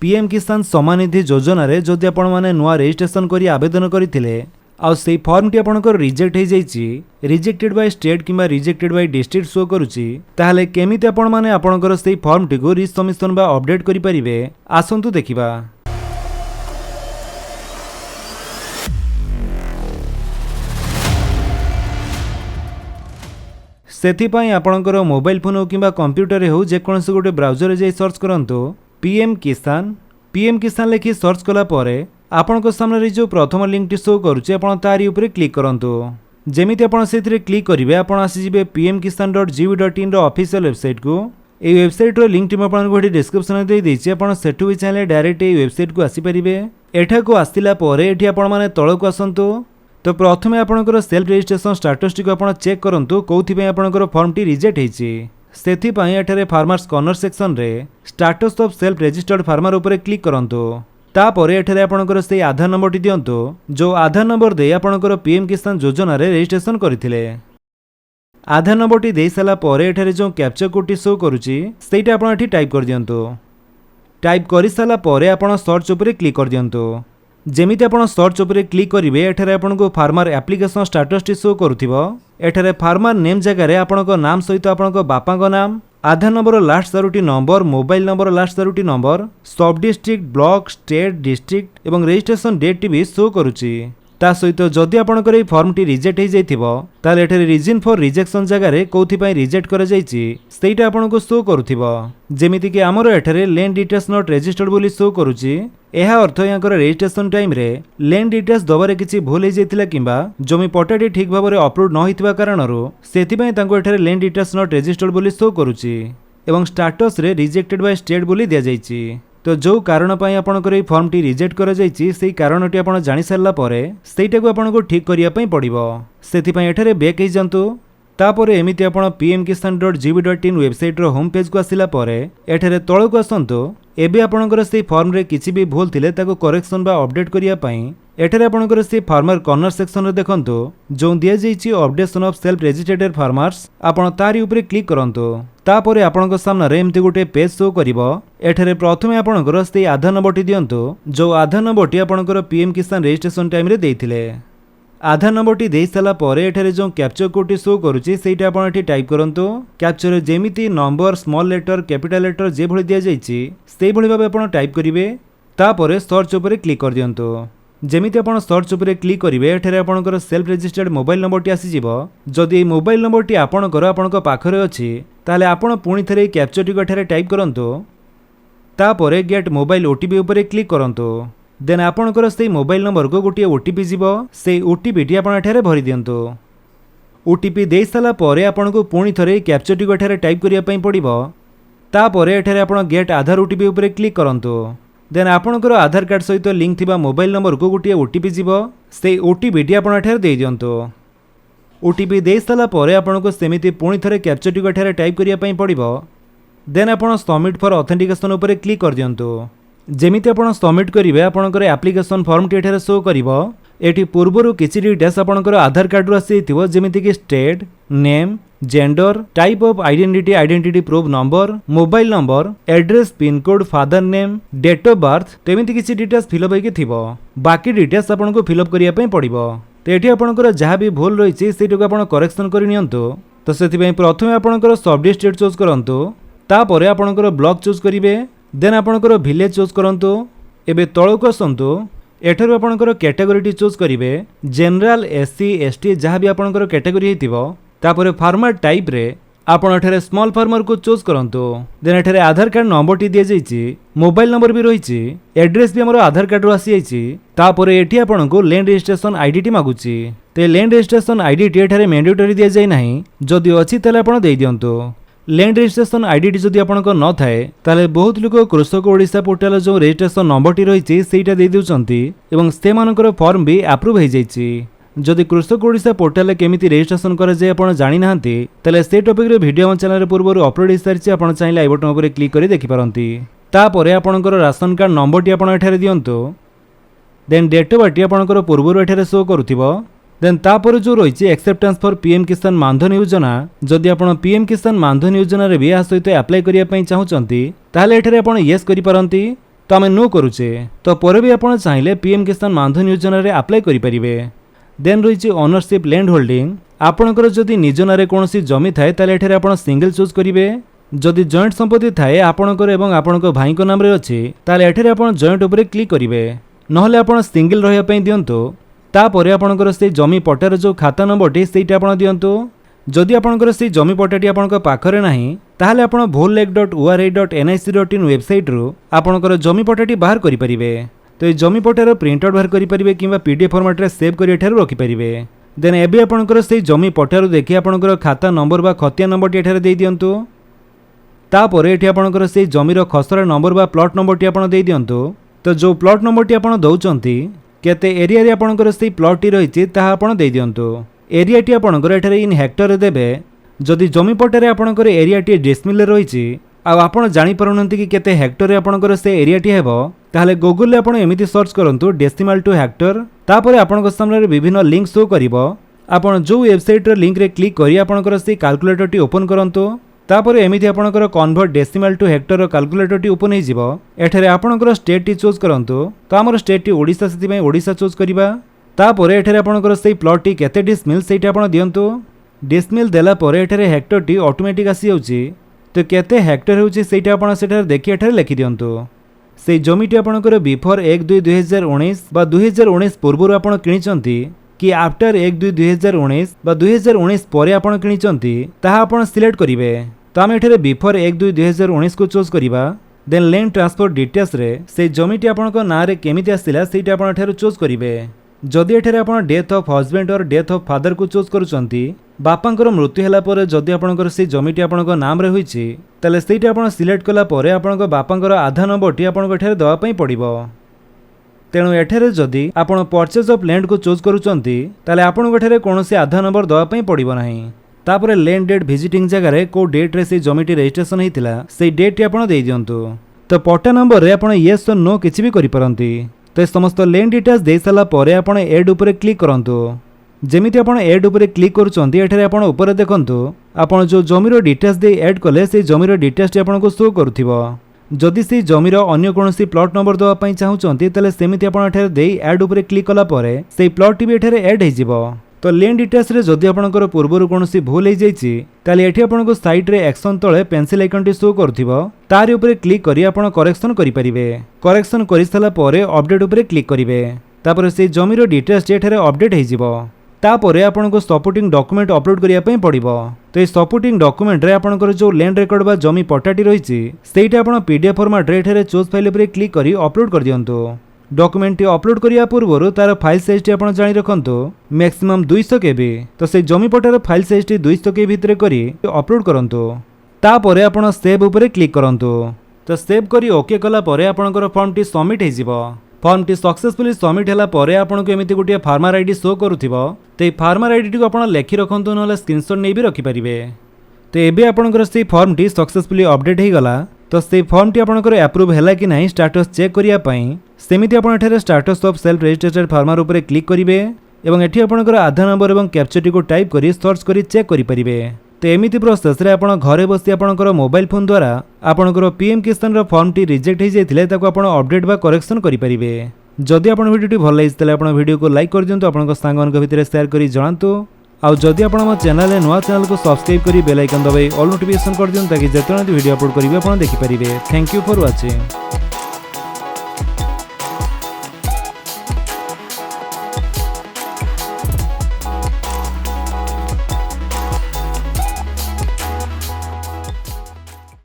PM किसान सम्मान निधि योजना रे जदि आपण माने नुआ रजिस्ट्रेशन करी आवेदन करथिले आ सेई फॉर्म टी आपनकर रिजेक्ट हे जाईची रिजेक्टेड बाय स्टेट किंबा रिजेक्टेड बाय डिस्ट्रिक्ट शो करूची ताहाले केमिति आपण माने आपनकर सेई फॉर्म टी को रिसबमिशन बा अपडेट करि परिबे आसंतु देखिबा। सेथिपाई आपणकर मोबाइल फोन हो किंबा कंप्यूटर हो जेकोसी गोटे ब्राउजर जाई सर्च करंतु पीएम किसान लिखि सर्च कला परे आपणको सामने जो प्रथम लिंक टी शो करूचे आपण तारी ऊपर क्लिक करंतु। जेमिति आपण सेथिरे क्लिक करिवे आपण आसी जिवे pmkisan.gov.in रो ऑफिशियल वेबसाइट को। ए वेबसाइट रो लिंक टी म आपण गोटे डिस्क्रिप्शन दे देछि आपण सेठु भी चाहे डायरेक्ट ए वेबसाइट को आसी परिबे। एठा को आस्तिला परे एठी आपण माने तळको आसंतु। तो प्रथमे आपणकर सेल्फ रजिस्ट्रेशन स्टेटस टी को आपण चेक करंतु कोथि पे आपणकर फॉर्म टी रिजेक्ट हेछि। सेथि पई एठारे फार्मर्स कॉर्नर सेक्शन रे status of self registered farmer ऊपर क्लिक करंतु। तापरे एठारे आपणकर से आधार नंबर टी दियंतु जो आधार नंबर दे आपणकर पीएम किसान योजना रे रजिस्ट्रेशन करथिले। आधार नंबर टी देई साला परे एठारे जो कैप्चा कोड टी शो करूची सेटा आपण एठी टाइप कर दियंतु। टाइप करि साला परे आपण सर्च ऊपर क्लिक कर दियंतु। जेमिति आपण सर्च ऊपर क्लिक करिवे एठारे आपनको फार्मर एप्लिकेशन स्टेटस टी शो करूथिबो। एठारे फार्मर नेम जगह रे आपनको नाम सहित आपनको बापा को नाम आधार नंबर लास्ट चारोटी नंबर मोबाइल नंबर लास्ट चारोटी नंबर सब डिस्ट्रिक्ट ब्लॉक स्टेट डिस्ट्रिक्ट एवं रजिस्ट्रेशन डेट टी भी शो करूची। ता सहित जदि आपणकर ए फॉर्म टी रिजेक्ट हे जाइथिबो ताले एठारे रीजन फॉर रिजेक्शन जगह रे कोथि पई रिजेक्ट करा जाईची सेटा आपनको शो करूथिबो। जेमिति कि हमरो एठारे लैंड डिटेल्स नॉट रजिस्टर्ड बोली शो करूची। एहा अर्थ यांकर रजिस्ट्रेशन टाइम रे लैंड डिटेल्स दबारे किछि भूल हे जाइतिला किंबा जमी पटाटी ठीक भाबरे अपलोड न होइतिबा कारणरो सेति पई तांको एठारे लैंड डिटेल्स नॉट रजिस्टर्ड बोली शो करूची एवं स्टेटस रे रिजेक्टेड बाय स्टेट बोली दिया जाईची। तो जो कारण पाई आपनकर ए फॉर्म टी रिजेक्ट करा जाईची सेई कारणटी आपण जानि सारला परे सेइटा को आपनको ठीक करिया पई पड़िबो। सेति पई एठारे बैक हे जंतु। तापरे एमिति आपण pmkisan.gov.in वेबसाइट रो होम पेज को आसिला परे एठारे तळ को आसंतु। एबे आपणकर से फॉर्म रे किछि भी भूल थिले ताको करेक्शन बा अपडेट करिया पई एठारे आपणकर से फार्मर कॉर्नर सेक्शन रे देखंतु जो दिया जाईची updation of self registered farmers आपण तारी ऊपर क्लिक करंतु। तापरे आपणकर सामने रे एमति गोटे पेज शो करिवो। एठारे प्रथमे आपणकर से आधार नंबर टी दियंतु जो आधार नंबर टी आपणकर पीएम किसान रजिस्ट्रेशन टाइम रे देइथिले। आधार नंबर टी देई साला परे एठारे जो कैप्चा कोड टी शो करूची सेटा आपण एठी टाइप करंतु। कैप्चा रे जेमिति number small letter capital letter जे भଳି दिया जाईची सेई भଳି भाबे आपण टाइप करिवे। तापरे सर्च ऊपर क्लिक कर दियंतु। जेमिति आपण सर्च ऊपर क्लिक करिवे एठारे आपणकर self registered mobile number T आसी जिवो। जदि मोबाइल नंबर टी आपणकर आपणक पाखरे अछि ताले आपण पुणी थरे कैप्चा टी को एठारे टाइप करंतु। तापरे गेट मोबाइल ओटीपी ऊपर क्लिक करंतु। देन आपणकर से मोबाइल नंबर को गोटे ओटीपी जीवो से ओटीपी टी आपण एठारे भरि दियंतु। ओटीपी देई साला परे आपणको पुणी थरे कैप्चा टी को एठारे टाइप करिया पई पड़िबो। तापरे एठारे आपण गेट आधार ओटीपी ऊपर क्लिक करंतु। देन आपणकर आधार कार्ड सहित लिंक थिबा मोबाइल नंबर को गोटे ओटीपी जीवो से ओटीपी टी आपण एठारे देई दियंतु। ओटीपी देई साला परे आपणको सेमिति पुणी थरे कैप्चा टी को एठारे टाइप करिया पई पड़िबो। देन आपण सबमिट फॉर ऑथेंटिकेशन ऊपर क्लिक कर दियंतु। जेमिति आपण सबमिट करिवे आपणकर एप्लिकेशन फॉर्म टी एठारे शो करिवो। एठी पूर्वरु किछि डिटेल्स आपणकर आधार कार्ड रो आसीथिवो जेमिति कि state name gender type of identity proof number mobile number address pin code father name date of birth तेमिति किछि डिटेल्स फिलअप होइके थिवो। बाकी डिटेल्स आपनको फिलअप करिया पई पड़िबो। तो एठी आपणकर जहाँ भी भूल रहिछि सेटिको आपण करेक्शन करि नियंतु। तो सेति पई प्रथमे आपणकर सब डिस्ट्रिक्ट चूज करंतु। तापरे आपणकर ब्लॉक चूज करिवे। देन आपणकर विलेज चूज करंतु। एबे तळको आसंतु। एठारु आपणकर कैटेगरी टी चूज करिवे जनरल एससी एसटी जहाँ भी आपणकर कैटेगरी हेतिवो। तापरे फार्मर टाइप रे आपण एठारे स्मॉल फार्मर को चूज करंतु। देन एठारे आधार कार्ड नंबर टी दिया जाईची मोबाइल नंबर भी रहिची एड्रेस भी हमरो आधार कार्ड रो आसी जाईची। तापरे एठी आपणको लैंड रजिस्ट्रेशन आईडी टी मागुची। ते लैंड रजिस्ट्रेशन आईडी टी एठारे मैंडेटरी दिया जाई नाही जदि अछि तले आपण देई दियंतु। लैंड रजिस्ट्रेशन आईडी टी जदि आपणको न थाए ताले बहुत लोक कृषक ओडिसा पोर्टल जो रजिस्ट्रेशन नंबर टी रहिची सेटा देई दिउचंती एवं से मानकर फॉर्म भी अप्रूव हे जाईची। जदि कृषक ओडिसा पोर्टल केमिति रजिस्ट्रेशन करे जे आपण जानि नाहंती तले से टॉपिक रे वीडियो मन चैनल रे पूर्वरु अपलोड हे सारिची आपण चाहिले आई बटन ऊपर क्लिक करी देखि पारंती। तापरे आपणकर राशन कार्ड नंबर टी आपण एठारे दियंतु। देन डेट ऑफ बर्थ आपणकर पूर्वरु एठारे शो करूथिबो। देन तापर जो रही एक्सेप्टेंस फॉर पीएम किसान मानधन योजना जदि आपण पीएम किसान मानधन योजना रे भी आ सहित अप्लाई करिया पई चाहुचंती ताले एठारे आपण यस करि पारंती। तो आम नो करुचे तो पर भी आप चाहिए पीएम किसान मानधन योजना रे अप्लाई करेंगे। देन रही ओनरशिप लैंड होल्डिंग आपणकर जदि निज नारे कौन जमी थाए ताले आप सिंगल चूज करेंगे। जदि जॉइंट संपत्ति थाए आपणकर एवं आपणक भाई नाम रे अच्छी ताले एठरे आप जॉइंट उपरे क्लिक करेंगे नहले आप सिंगल रही दिंतु। तापर आपणकर से जमी पट्टार जो खाता नंबरटी से दिंतु। जदि आपणकर से जमी पट्टाटी आपणक पाखरे नाही ताहले आपण bhollek.ora.nic.in वेबसाइट रु आपणकर जमी पट्टाटी बाहर करि परिबे। तो ये जमी पट्टार प्रिंट आउट बाहर करि परिबे किंबा पीडीएफ फॉर्मेट रे सेव करि एठारे रखि परिबे। देन एबे आपणकर से जमी पट्टार देखि आपणकर खाता नंबर बा खतिया नंबरटी एठारे देई दियंतु। तापर एठी आपणकर से जमीर खसरा नंबर बा प्लॉट नंबरटी आपण देई दियंतु। तो जो प्लॉट नंबरटी आपण दउचंती केते एरिया रे आपणकर से प्लॉटटी रहिछि ताहा आपण देई दियंतु। एरियाटी आपणकर एठारे इन हेक्टर रे देबे। जदि जमी पट्टारे आपणकर एरियाटी डेसिमल रे रहिछि आ आपण जानि पारुनंती कि केते हेक्टर रे आपणकर से एरियाटी हेबो ताहले गूगल रे आपण एमिति सर्च करंतु डेसिमल टू हेक्टर। तापर आपणक सामने विभिन्न लिंक शो करिवो। आपण जो वेबसाइट रे लिंक रे क्लिक करी आपणकर से कैलकुलेटर टी ओपन करंतु। तापर एमिति आपणकर कन्वर्ट डेसिमल टू हेक्टर रो कैलकुलेटर टी ओपन हे जिवो। एठारे आपणकर स्टेट टी चूज करंतु। तो हमर स्टेट टी ओडिसा सेति पय ओडिसा चूज करिबा। तापर एठारे आपणकर से प्लॉट टी केते डिसमिल सेटा आपण दियंतु। डिसमिल देला परे एठारे हेक्टर टी ऑटोमेटिक आसी जाउची। तो केते हेक्टर होउची सेटा आपण सेठार देखि एठारे लिखि दियंतु। से जमीटी आपणकर बिफोर 1/2/2019 बा 2019 पूर्वरु आपण किनिचंती कि आफ्टर 1/2/2019 बा 2019 परे आपण किनिचंती ताहा आपण सिलेक्ट करिवे। तो आम एठारे बिफोर 1/2/2019 को चूज करिबा। देन लैंड ट्रांसफर डिटेल्स रे से जमीटी आपणक ना रे केमिति आसिला सेटा आपण एठारे चूज करिवे। जदि एठारे आपण डेथ ऑफ हस्बैंड और डेथ ऑफ फादर को चूज करूचंती बापांकर मृत्यु होला परे जदि आपणकर से जमीटी आपणक नाम रे होईची ताले सेटा आपण सिलेक्ट कला परे आपणक बापांकर आधार नंबरटी आपणक एठारे दवा पई पड़िबो। तेणु एठारे जदि आपण परचेज ऑफ लैंड को चूज करूचंती ताले आपणक एठारे कोनोसी आधार नंबर दवा पई पड़िबो नाही। तापरे लैंड डेट विजिटिंग जगह रे को डेट रे से जमीटी रजिस्ट्रेशन हेतिला से डेट टी आपण देई दियंतु। तो पट्टा नंबर रे आपण यस और नो किछि भी करि परंती। तो समस्त लैंड डिटेल्स दे सारा पर आपण एड उपरे क्लिक करंतु। जेमिति आपण एड उपरे क्लिक करूचंती एठारे आपण ऊपर देखंतु आपण जो जमीर डिटेल्स दे ऐड कले से जमीर डिटेल्स टी आपण को शो करूथिबो। जदि से जमीर अन्य कोनोसी प्लॉट नंबर दवा पई चाहुचंती तले सेमिति आपण एठारे दे ऐड उपरे क्लिक कला परे से प्लॉट टी भी एठारे ऐड हे जिवो। तो लैंड डिटेल्स रे जदि आपणकर पूर्वरु कोनोसी भूल हे जाईची ताले एठी आपणको साइड रे एक्शन तळे पेंसिल आइकन टी शो करथिबो। तारि उपरे क्लिक करी आपण करेक्शन करि परिबे। करेक्शन करि सला परे अपडेट उपरे क्लिक करिवे। तापर से जमीर डिटेल्स एठारे अपडेट हे जिवो। तापरे आपनको सपोर्टिंग डॉक्यूमेंट अपलोड करिया पई पड़िबो। तो ये सपोर्टिंग डॉक्यूमेंट रे आपणकर जो लैंड रेकॉर्ड बा जमी पट्टाटी रहिची सेटा आपण पीडीएफ फॉर्मेट रे एठारे चूज फाइल उपरे क्लिक करी अपलोड कर दियंतु। डॉक्यूमेंट अपलोड करिया पूर्वरु तार फाइल साइज टी आपण जानि रखंतु मैक्सिमम 200 केबी। तो से जमी पट्टार फाइल साइज टी 200 केबी भितरे करी अपलोड करंतु। तापरे आपण सेव उपरे क्लिक करंतु। तो सेव करी ओके कला परे आपणकर फॉर्म टी सबमिट हे जिवो। फॉर्म टी सक्सेसफुली सबमिट होला परे आपनको एमिति गुटिया फार्मर आईडी शो करूथिबो। तो ए फार्मर आईडी टी को आपण लेखि रखंतु नले स्क्रीनशॉट नै भी रखि परिबे। तो एबे आपणकर से फॉर्म टी सक्सेसफुली अपडेट हे गला। तो से फॉर्म टी आपणकर अप्रूव हैला कि नाही स्टेटस चेक करिया पई सेमिति आपण एठारे status of self registered farmer उपरे क्लिक करिवे एवं एठी आपणकर आधार नंबर एवं कैप्चा टी को टाइप करी सर्च करी चेक करि परिबे। तो एमिति प्रोसेस रे आपण घरे बसी आपणकर मोबाइल फोन द्वारा आपणकर पीएम किसान रो फॉर्म टी रिजेक्ट हे जायतिले ताको आपण अपडेट बा करेक्शन करि परिबे। जदि आपण वीडियो टी भल लागिस तले आपण वीडियो को लाइक कर दियंतु आपणक सांगन भितर शेयर करी जणांतु। आ जदि आपण हम चैनल रे नुवा चैनल को सब्सक्राइब करी बेल आइकन दबाई ऑल नोटिफिकेशन कर दियंतु ताकि जेतने वीडियो अपलोड करिवे आपण देखि परिबे। Thank you for watching.